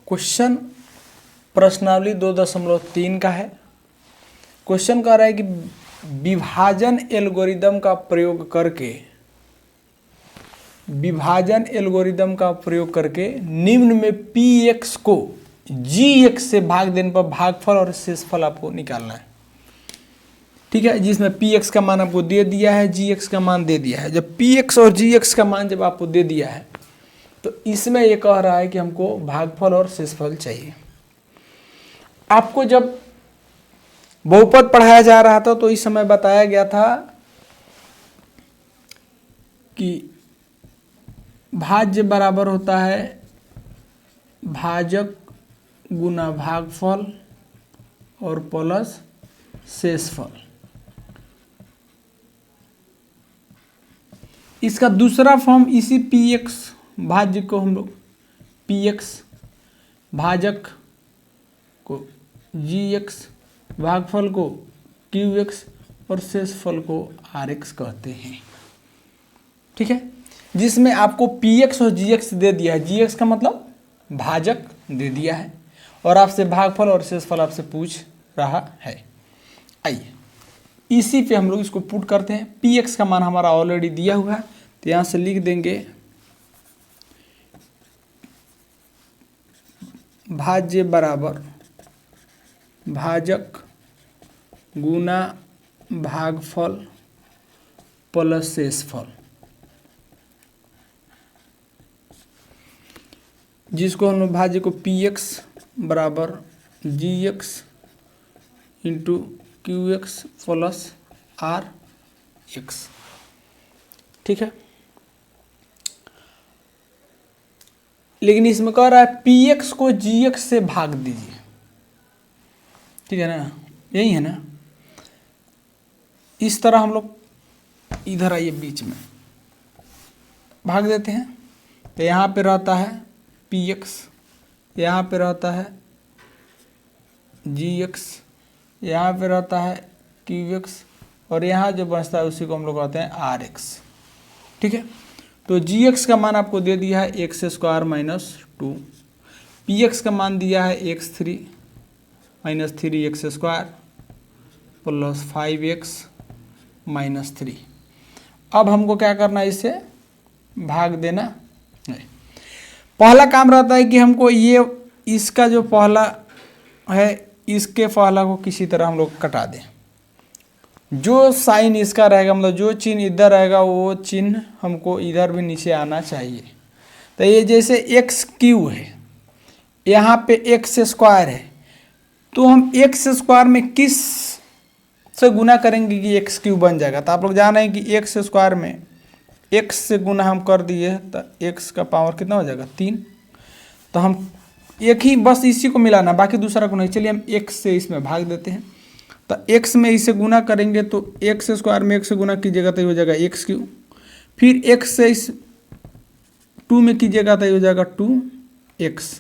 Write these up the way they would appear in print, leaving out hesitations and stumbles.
Question प्रश्नावली 2.3 का है। क्वेश्चन कह रहा है कि विभाजन एल्गोरिदम का प्रयोग करके निम्न में px को gx से भाग देने पर भागफल और शेषफल आपको निकालना है। ठीक है, जिसमें px का मान आपको दे दिया है, gx का मान दे दिया है। जब px और gx का मान जब आपको दे दिया है तो इसमें ये कह रहा है कि हमको भागफल और शेषफल चाहिए। आपको जब बहुपद पढ़ाया जा रहा था तो इस समय बताया गया था कि भाज्य बराबर होता है भाजक गुना भागफल और प्लस शेषफल। इसका दूसरा फॉर्म इसी px भाज्य को हम लोग px भाजक को gx भागफल को qx और शेषफल को rx कहते हैं। ठीक है, जिसमें आपको px और gx दे दिया है। gx का मतलब भाजक दे दिया है और आपसे भागफल और शेषफल आपसे पूछ रहा है। आइए इसी पे हम लोग इसको पुट करते हैं। px का मान हमारा ऑलरेडी दिया हुआ है तो यहाँ से लिख देंगे भाज्य बराबर भाजक गुना भागफल प्लस शेषफल, जिसको हम लोग भाज्य को px बराबर gx into qx plus rx। ठीक है, लेकिन इसमें कह रहा है px को gx से भाग दीजिए। ठीक है ना, यही है ना। इस तरह हम लोग इधर आइए बीच में भाग देते हैं तो यहाँ पे रहता है px, यहाँ पे रहता है gx, यहाँ पे रहता है qx और यहाँ जो बचता है उसी को हम लोग कहते हैं rx। ठीक है, तो gx का मान आपको दे दिया है x स्क्वायर माइनस 2, px का मान दिया है x3 minus 3x square plus 5x minus 3। अब हमको क्या करना है, इसे भाग देना है। पहला काम रहता है कि हमको ये इसका जो पहला है इसके पहला को किसी तरह हम लोग कटा दें। जो साइन इसका रहेगा, मतलब जो चिन्ह इधर रहेगा वो चिन्ह हमको इधर भी नीचे आना चाहिए। तो ये जैसे एक्स क्यू है, यहाँ पे एक्स स्क्वायर है, तो हम एक्स स्क्वायर में किस से गुना करेंगे कि एक्स क्यू बन जाएगा। तो आप लोग जान रहे हैं कि एक्स स्क्वायर में एक्स से गुना हम कर दिए तो एक्स का पावर कितना हो जाएगा 3। तो हम एक ही बस इसी को मिलाना, बाकी दूसरा को नहीं। चलिए हम एक्स से इसमें भाग देते हैं। तो एक्स में इसे गुना करेंगे तो एक्स स्क्वायर में एक्स से गुना कीजिएगा तो ये हो जाएगा एक्स क्यू। फिर एक्स से इस 2 में कीजिएगा तो ये हो जाएगा 2x।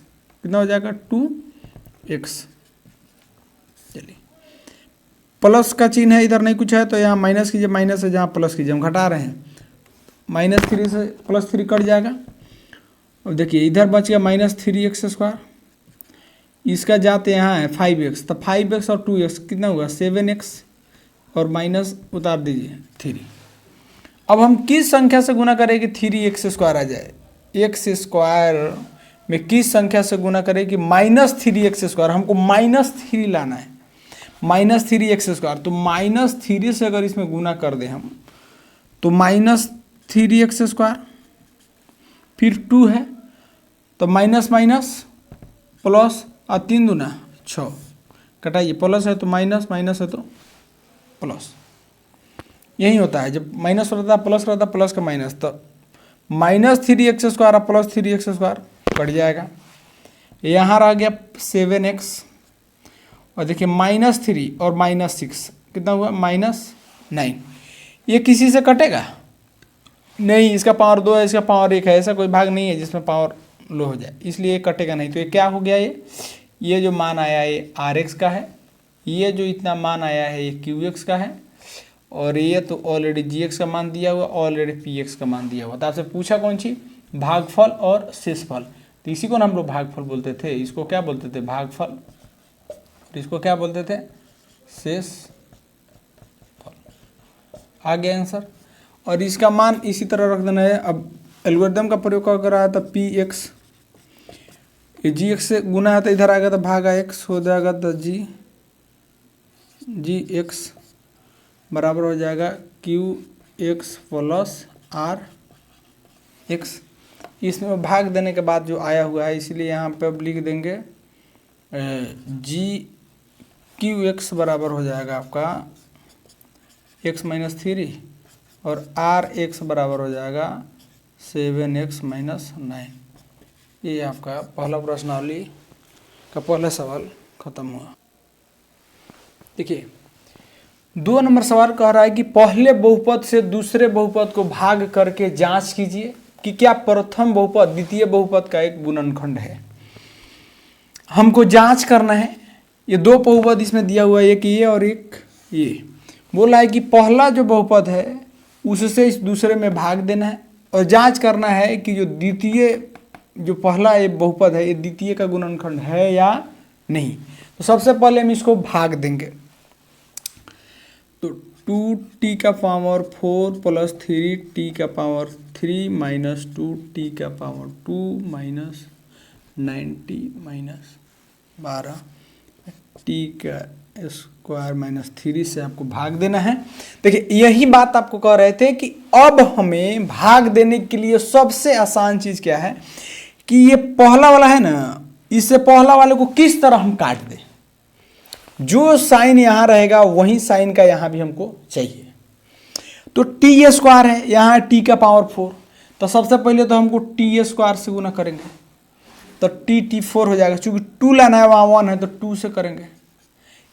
कितना हो जाएगा 2x। चलिए प्लस का चिन्ह है, इधर नहीं कुछ है तो यहाँ माइनस कीजिए, माइनस है जहाँ प्लस कीजिए, हम घटा रहे हैं। -3 से +3 कट जाएगा। अब देखिए इधर बच गया -3x स्क्वायर, इसका जाते यहाँ है 5x, तो 5x और 2x कितना हुआ 7x और माइनस उतार दीजिए 3। अब हम किस संख्या से गुना करें कि 3x स्क्वायर आ जाए। x स्क्वायर में किस संख्या से गुना करें कि -3x स्क्वायर, हमको -3 लाना है, -3x स्क्वायर। तो -3 से अगर इसमें गुना कर दें हम तो -3x स्क्वायर, फिर 2 है तो माइनस माइनस प्लस और 3 दूना 6, कटाइए, प्लस है तो माइनस, माइनस है तो प्लस। यही होता है, जब माइनस रहता है प्लस रहता है, प्लस का माइनस, तो -3x स्क्वायर और प्लस 3x स्क्वायर कट जाएगा। यहाँ रह गया 7x और देखिए -3 और -6 कितना हुआ -9। ये किसी से कटेगा नहीं, इसका पावर 2 है, इसका पावर 1 है, ऐसा कोई भाग नहीं है जिसमें पावर लो हो जाए, इसलिए ये कटेगा नहीं। तो ये क्या हो गया, ये जो मान आया है ये rx का है, ये जो इतना मान आया है ये qx का है, और ये तो ऑलरेडी gx का मान दिया हुआ, ऑलरेडी px का मान दिया हुआ। तो आपसे पूछा कौन सी, भागफल और शेषफल। तो इसी को ना हम लोग भागफल बोलते थे। इसको क्या बोलते थे? भागफल। इसको क्या बोलते थे? शेष फल। आ गया आंसर। और इसका मान इसी तरह रख देना है। अब एल्गोरिथम का प्रयोग कर रहा है तो पी एक्स, ये जी एक्स से गुना है तो इधर आएगा तो भागा एक्स हो जाएगा, तो जी एक्स बराबर हो जाएगा q x plus r x. इसमें भाग देने के बाद जो आया हुआ है, इसलिए यहाँ पे अब लिख देंगे जी क्यू एक्स बराबर हो जाएगा आपका एक्स माइनस 3 और आर एक्स बराबर हो जाएगा 7x माइनस 9। ये आपका पहला प्रश्नावली का पहला सवाल खत्म हुआ। देखिए 2 नंबर सवाल कह रहा है कि पहले बहुपद से दूसरे बहुपद को भाग करके जांच कीजिए कि क्या प्रथम बहुपद द्वितीय बहुपद का एक गुणनखंड है। हमको जांच करना है। ये 2 बहुपद इसमें दिया हुआ है, एक ये और एक ये। बोला है कि पहला जो बहुपद है उससे इस दूसरे में भाग देना है और जांच करना है कि जो पहला ये बहुपद है ये द्वितीय का गुणनखंड है या नहीं। तो सबसे पहले हम इसको भाग देंगे। तो 2t का पावर 4 प्लस 3t का पावर 3 माइनस 2t का power 2 minus 9t minus 12 t का स्क्वायर माइनस 3 से आपको भाग देना है। देखिए यही बात आपको कह रहे थे कि अब हमें भाग देने के लिए सबसे आसान चीज़ क्या है कि ये पहला वाला है ना, इससे पहला वाले को किस तरह हम काट दें। जो साइन यहाँ रहेगा वही साइन का यहाँ भी हमको चाहिए। तो टी स्क्वायर है, यहाँ टी का पावर 4, तो सबसे पहले तो हमको टी स्क्वायर से गुना करेंगे तो टी 4 हो जाएगा। चूंकि 2 लाना है वहाँ 1 है तो 2 से करेंगे,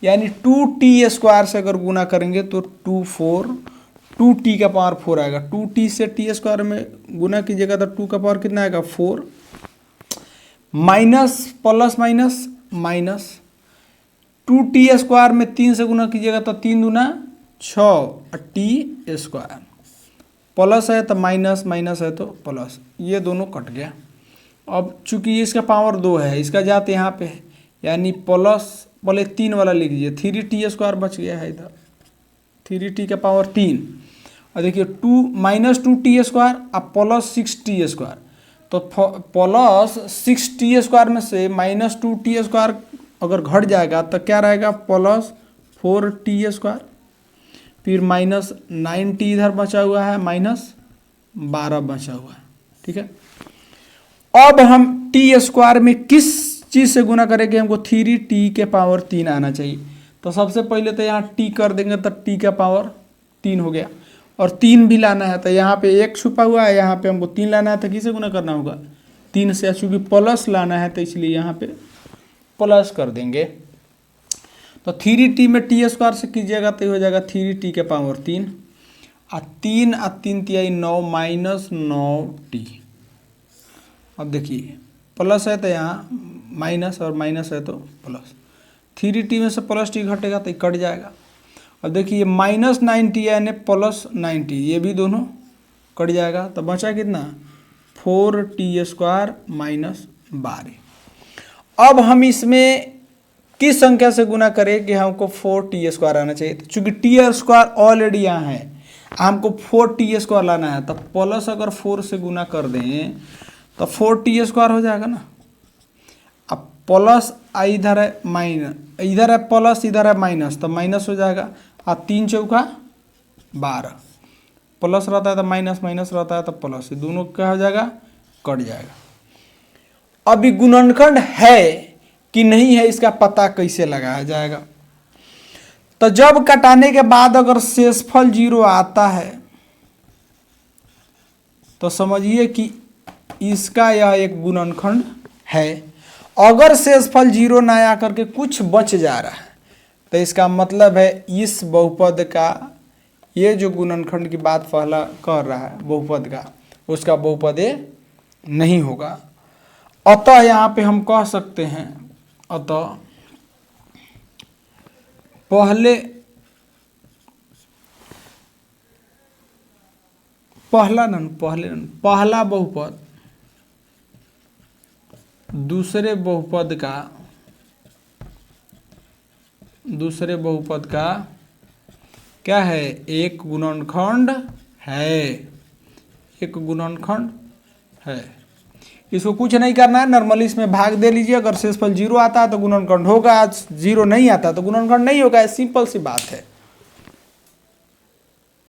यानी 2t स्क्वायर से अगर गुना करेंगे तो 2t का पावर 4 आएगा। 2t से टी स्क्वायर में गुना कीजिएगा तो 2 का पावर कितना आएगा 4, minus plus minus minus 2t square में 3 से गुना कीजिएगा तो 3 दूना 6 और टी स्क्वायर, प्लस है तो माइनस, माइनस है तो प्लस, ये दोनों कट गया। अब चूंकि इसका पावर 2 है, इसका जात यहाँ पे है, यानी प्लस बोले 3 वाला लिख लीजिए, 3t स्क्वायर बच गया है इधर, 3t का पावर 3 और देखिए 2 माइनस 2t स्क्वायर और प्लस 6t स्क्वायर। तो प्लस 6t स्क्वायर में से माइनस 2t स्क्वायर अगर घट जाएगा तो क्या रहेगा प्लस 4t स्क्वायर, फिर माइनस 9t इधर बचा हुआ है, माइनस 12 बचा हुआ है। ठीक है, अब हम टी स्क्वायर में किस चीज़ से गुना करेंगे, हमको 3t के पावर 3 आना चाहिए। तो सबसे पहले तो यहाँ t कर देंगे तो t का पावर 3 हो गया और 3 भी लाना है तो यहाँ पे 1 छुपा हुआ है, यहाँ पे हमको 3 लाना है तो किसे गुना करना होगा 3 से, चूँकि प्लस लाना है तो इसलिए यहाँ पे प्लस कर देंगे। तो 3t में टी स्क्वायर से कीजिएगा तो हो जाएगा 3t के पावर 3 और 3 और 3 तिहाई 9 माइनस 9t। अब देखिए प्लस है तो यहाँ माइनस और माइनस है तो प्लस, 3t में से प्लस t घटेगा तो कट जाएगा। अब देखिए माइनस 9t यानी प्लस 9t, ये भी दोनों कट जाएगा तो बचा कितना 4t स्क्वायर माइनस 12। अब हम इसमें किस संख्या से गुना करें कि हमको 4t स्क्वायर आना चाहिए। तो चूंकि t स्क्वायर ऑलरेडी यहाँ है, हमको 4t स्क्वायर लाना है तो प्लस अगर 4 से गुना कर दें तो 4t स्क्वायर हो जाएगा ना। अब प्लस इधर है माइनस, इधर है प्लस इधर है माइनस, तो माइनस हो जाएगा और 3 चौका 12, प्लस रहता है तो माइनस, माइनस रहता है तो प्लस, ये दोनों क्या हो जाएगा कट जाएगा। अभी गुणनखंड है कि नहीं है इसका पता कैसे लगाया जाएगा। तो जब कटाने के बाद अगर शेषफल 0 आता है तो समझिए कि इसका यह एक गुणनखंड है। अगर शेषफल 0 ना आकर के कुछ बच जा रहा है तो इसका मतलब है इस बहुपद का, ये जो गुणनखंड की बात पहला कर रहा है बहुपद का, उसका बहुपद नहीं होगा। अतः यहाँ पे हम कह सकते हैं, अतः पहला बहुपद दूसरे बहुपद का क्या है, एक गुणनखंड है, एक गुणनखंड है। इसको कुछ नहीं करना है, नॉर्मली इसमें भाग दे लीजिए। अगर शेषफल 0 आता है तो गुणनखंड होगा, 0 नहीं आता तो गुणनखंड नहीं होगा, सिंपल सी बात है।